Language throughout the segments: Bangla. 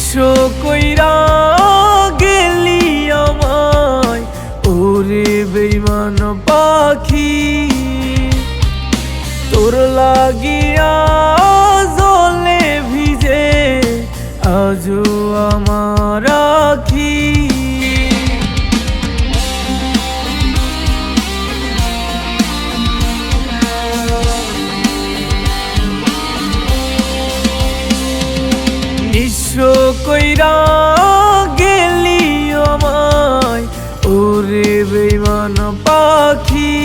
নিঃস্ব কইরা গেলি আমায় ওরে বেঈমান পাখি, তোর লাগিয়া জলে ভিজে আজও আমার আখি। নিঃস্ব কইরা গেলি আমায় ওরে বেঈমান পাখি,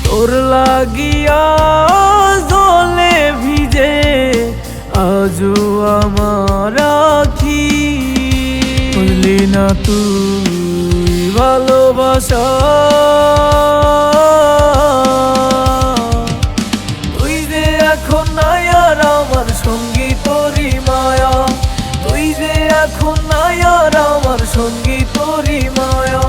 তোর লাগিয়া জলে ভিজে আজও আমার আখি। বুঝলি না তুই ভালোবাসা, তুই যে এখন নাই আর আমার সঙ্গী তোরি মায়া, তুই যে এখন নাই আর আমার সঙ্গী তোরি মায়া।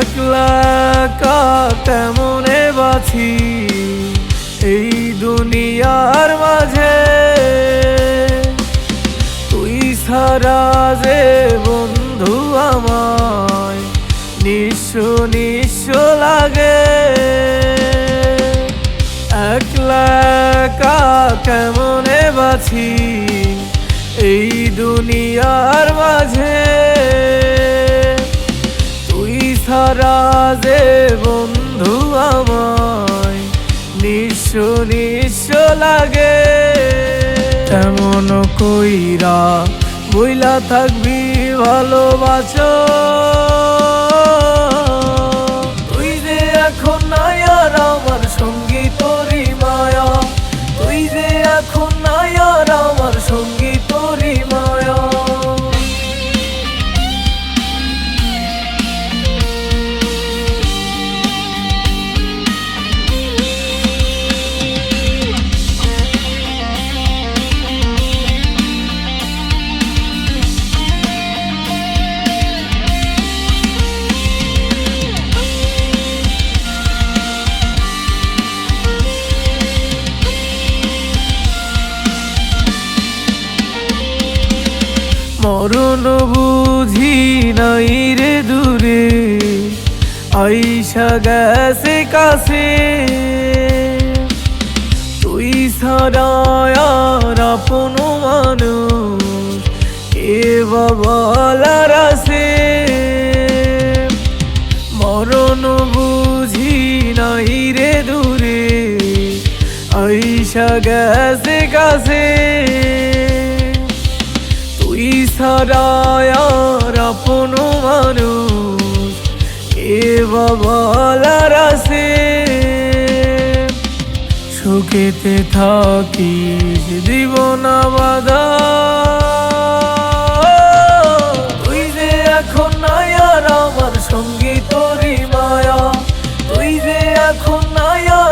একলা একা কেমনে বাছি এই দুনিয়ার মাঝে, তুই ছাড়া যে বন্ধু আমায় নিঃস্ব নিঃস্ব লাগে। একলা একা কেমনে বাছি এই দুনিয়ার মাঝে, ছাড়া যে বন্ধু আমায় নিঃস্ব নিঃস্ব লাগে। তেমন কইরা বইলা থাকবি ভালোবাসো, তুই যে এখন নাই আর আমার সঙ্গী তোরি মায়া, তুই যে এখন নাই আর আমার সঙ্গী তোরি মায়া। মরণ বুঝি নাই রে দূরে আইসা গেছে কাছে, তুই ছাড়া আর আপন মানুষ কে বলার আছে। মরণ বুঝি নাই রে দূরে আইসা গেছে কাছে, তুই ছাড়া আর আপন মানুষ কে বলার আছে। সুখেতে থাকিস দিব না বাধা, তুই যে এখন নাই আর আমার সঙ্গী তোরি মায়া, তুই যে এখন নাই আর